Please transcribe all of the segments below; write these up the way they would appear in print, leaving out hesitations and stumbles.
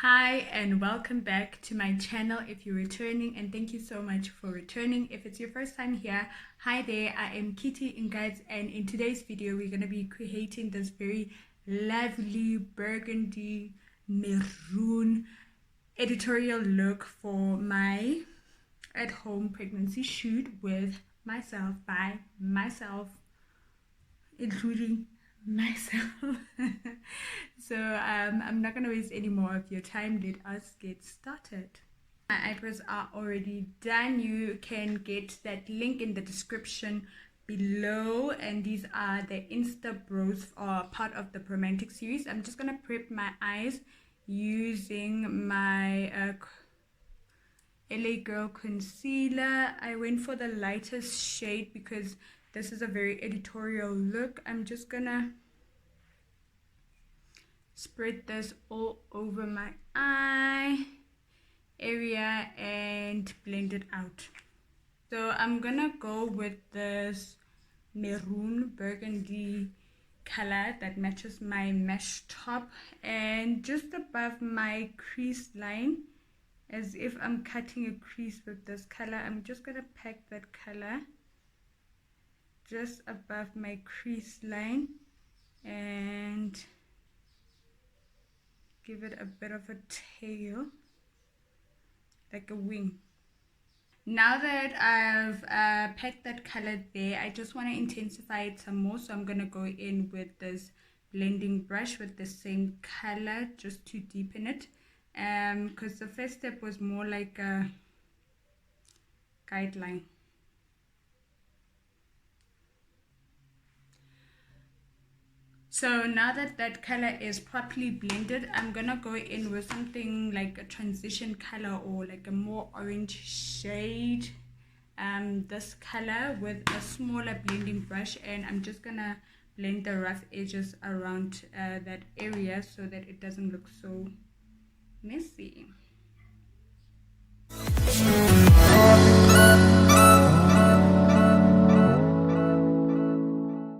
Hi and welcome back to my channel if you're returning, and thank you so much for returning. If it's your first time here, hi there, I am Kittie Nkatz, and in today's video we're going to be creating this very lovely burgundy maroon editorial look for my at-home pregnancy shoot with myself, by myself, including myself. So I'm not gonna waste any more of your time. Let us get started. My eyebrows are already done. You can get that link in the description below, and these are the Insta-brows, or part of the BROW-MANTIC series. I'm just gonna prep my eyes using my LA Girl concealer. I went for the lightest shade because this is a very editorial look. I'm just gonna spread this all over my eye area and blend it out. So I'm gonna go with this maroon burgundy color that matches my mesh top, and just above my crease line, as if I'm cutting a crease with this color, I'm just gonna pack that color just above my crease line and give it a bit of a tail, like a wing. Now that I've packed that color there, I just want to intensify it some more, so I'm gonna go in with this blending brush with the same color just to deepen it, because the first step was more like a guideline. So now that that color is properly blended, I'm gonna go in with something like a transition color, or like a more orange shade, this color, with a smaller blending brush, and I'm just gonna blend the rough edges around that area so that it doesn't look so messy.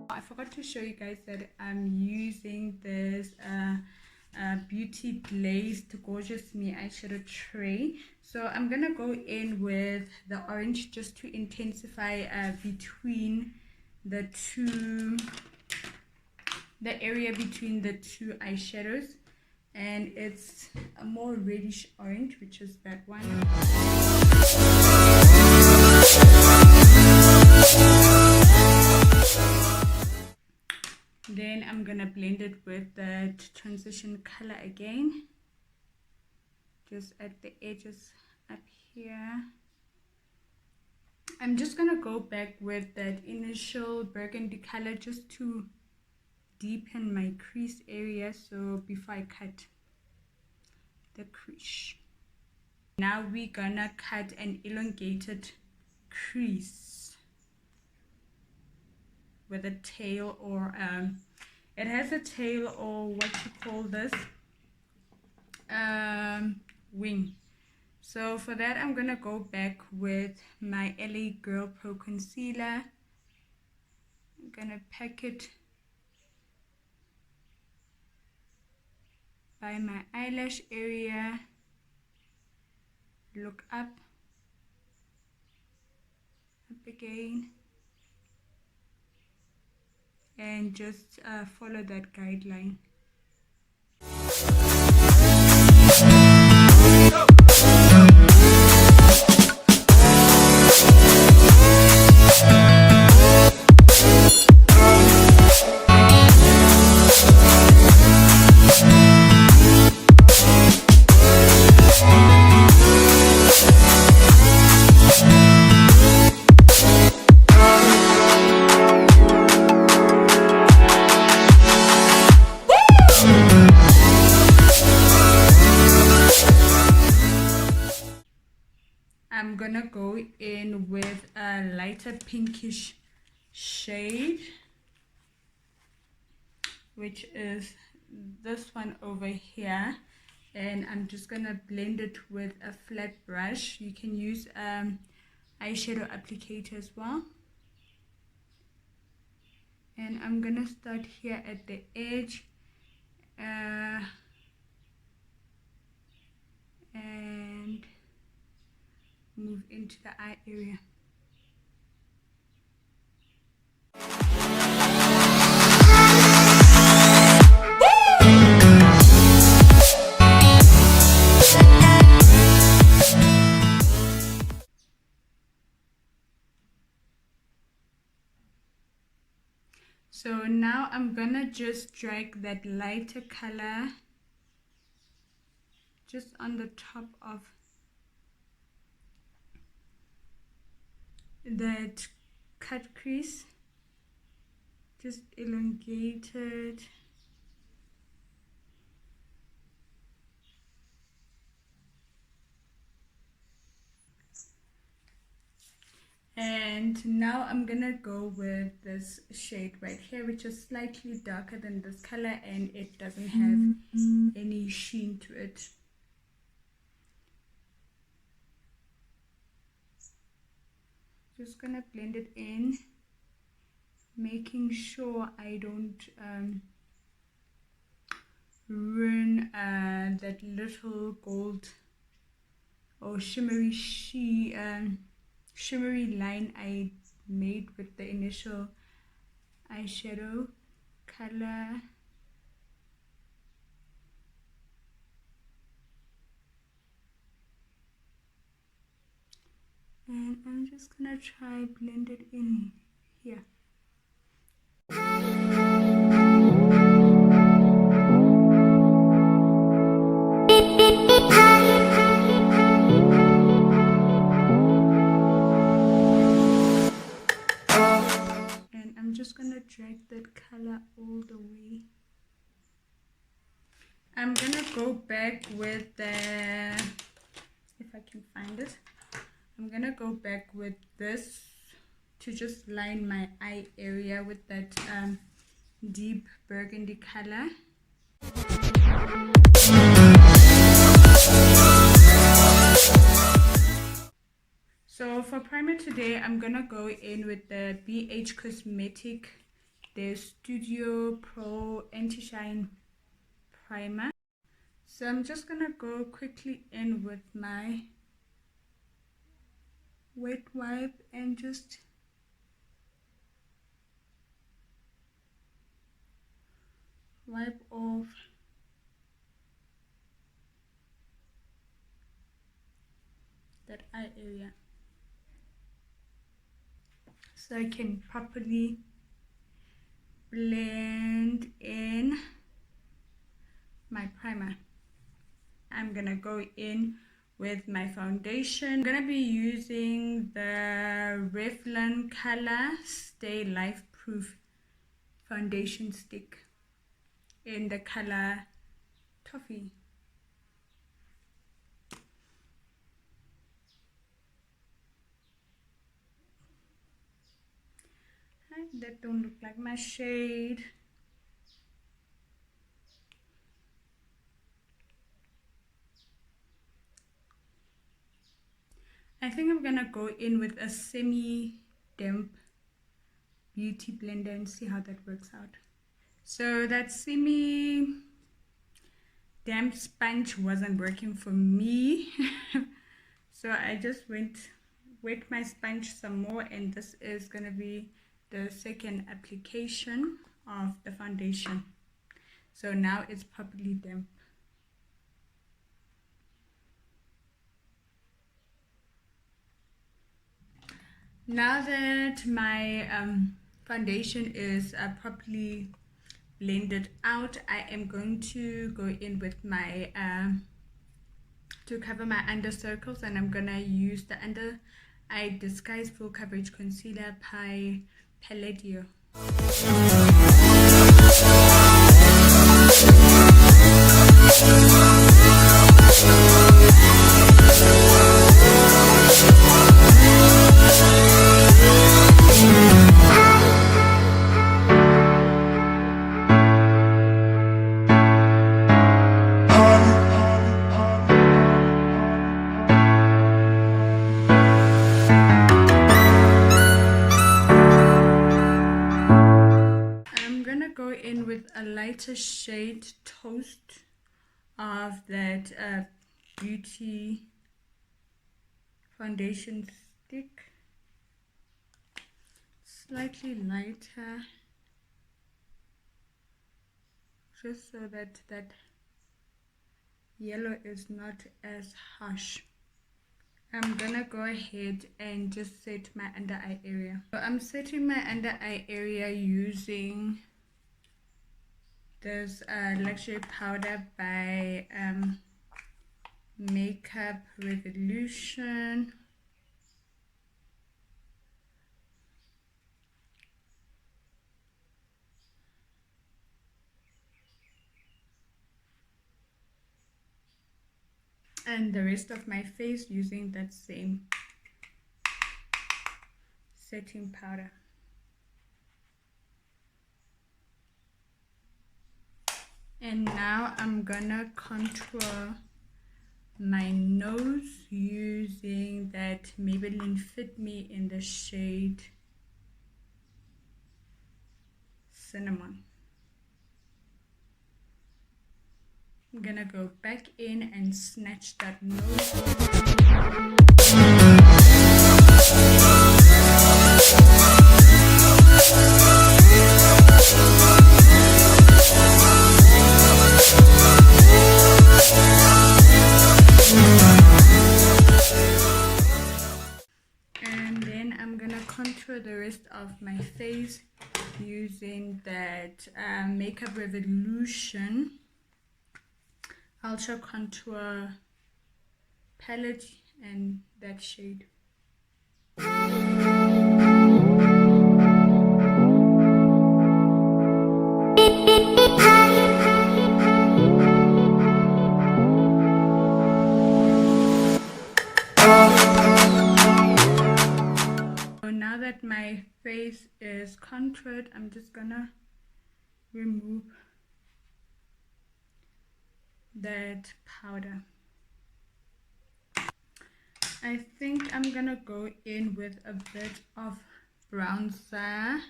I forgot to show you guys that I'm using this Beauty Glazed Gorgeous Me eyeshadow tray. So I'm gonna go in with the orange just to intensify between the area between the two eyeshadows, and it's a more reddish orange, which is that one. Then I'm gonna blend it with that transition color again, just at the edges up here. I'm just gonna go back with that initial burgundy color just to deepen my crease area, so before I cut the crease. Now we're gonna cut an elongated crease with a tail, or it has a tail, or what you call this, wing. So for that, I'm gonna go back with my LA Girl Pro concealer. I'm gonna pack it by my eyelash area, look up again, and just follow that guideline. I'm gonna go in with a lighter pinkish shade, which is this one over here, and I'm just gonna blend it with a flat brush. You can use eyeshadow applicator as well, and I'm gonna start here at the edge move into the eye area. So now I'm gonna just drag that lighter color just on the top of that cut crease, just elongate it. And now I'm gonna go with this shade right here, which is slightly darker than this color and it doesn't have any sheen to it. Just gonna blend it in, making sure I don't ruin that little gold or shimmery line I made with the initial eyeshadow color. And I'm just gonna try blend it in here. And I'm just gonna drag that color all the way. I'm gonna go back with the, if I can find it, I'm gonna go back with this to just line my eye area with that deep burgundy color. So for primer today, I'm gonna go in with the BH Cosmetic, the Studio Pro Anti-Shine Primer. So I'm just gonna go quickly in with my wet wipe and just wipe off that eye area so I can properly blend in my primer. I'm gonna go in with my foundation. I'm gonna be using the Revlon Colorstay Life Proof foundation stick in the color Toffee. That don't look like my shade. I think I'm gonna go in with a semi-damp beauty blender and see how that works out. So that semi-damp sponge wasn't working for me. So I just wet my sponge some more, and this is gonna be the second application of the foundation. So now it's properly damp. Now that my foundation is properly blended out, I am going to go in with my to cover my under circles, and I'm gonna use the Under Eye Disguise Full Coverage Concealer by Palladio. A lighter shade Toast of that beauty foundation stick, slightly lighter, just so that that yellow is not as harsh. I'm gonna go ahead and just set my under eye area. So I'm setting my under eye area using this luxury powder by Makeup Revolution. And the rest of my face using that same setting powder. And now I'm gonna contour my nose using that Maybelline Fit Me in the shade Cinnamon. I'm gonna go back in and snatch that nose. And then I'm gonna contour the rest of my face using that Makeup Revolution Ultra Contour palette and that shade. So now that my face is contoured, I'm just gonna remove that powder. I think I'm gonna go in with a bit of bronzer,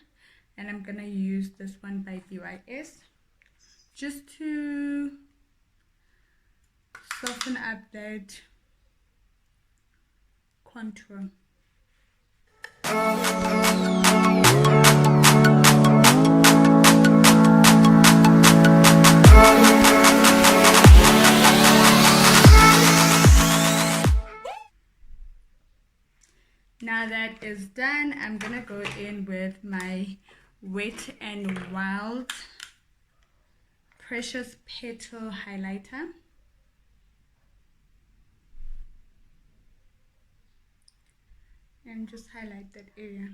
and I'm gonna use this one by BYS just to soften up that contour. Now that is done, I'm gonna go in with my Wet n Wild Precious Petal highlighter. And just highlight that area.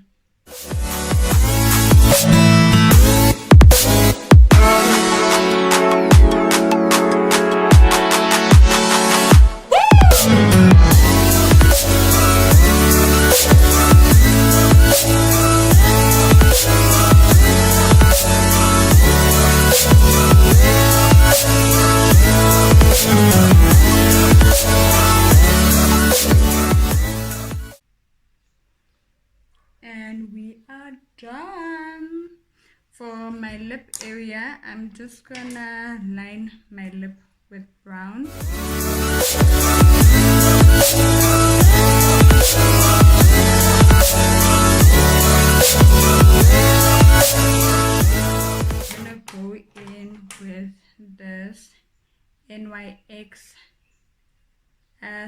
And we are done. For my lip area, I'm just gonna line my lip with brown. I'm gonna go in with this NYX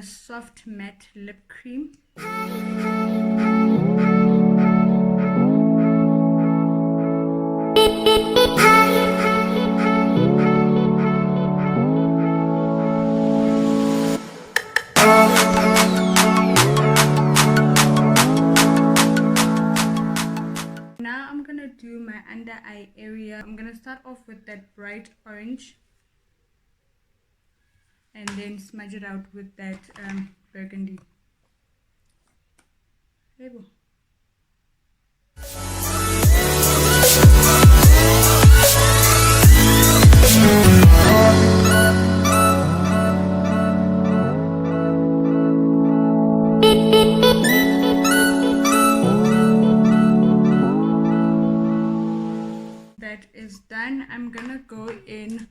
soft matte lip cream. Now I'm gonna do my under eye area. I'm gonna start off with that bright orange and then smudge it out with that burgundy. There we go. That is done. I'm gonna go in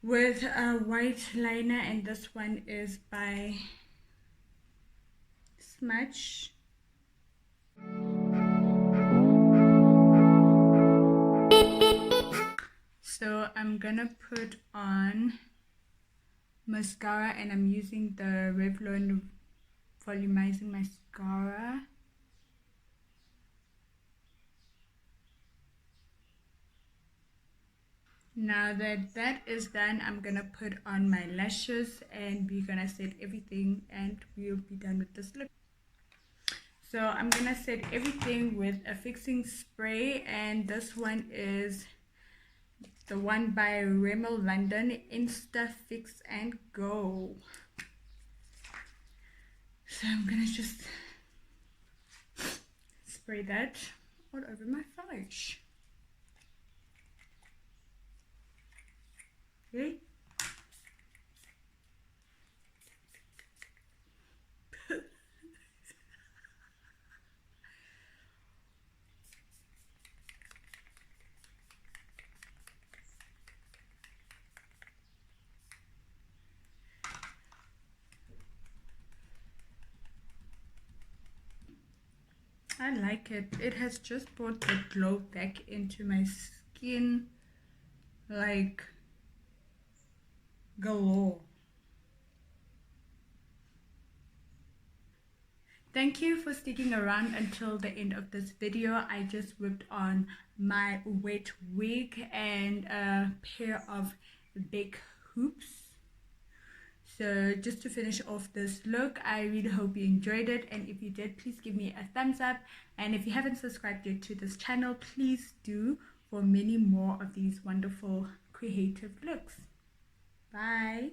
with a white liner, and this one is by Smudge. So I'm gonna put on mascara, and I'm using the Revlon Volumazing mascara. Now that that is done, I'm gonna put on my lashes, and we're gonna set everything, and we'll be done with this look. So I'm gonna set everything with a fixing spray, and this one is the one by Rimmel London, Insta Fix and Go. So I'm gonna just spray that all over my face. Okay. I like it. It has just brought the glow back into my skin, like galore. Thank you for sticking around until the end of this video. I just whipped on my wet wig and a pair of big hoops. So just to finish off this look, I really hope you enjoyed it, and if you did, please give me a thumbs up, and if you haven't subscribed yet to this channel, please do, for many more of these wonderful creative looks. Bye.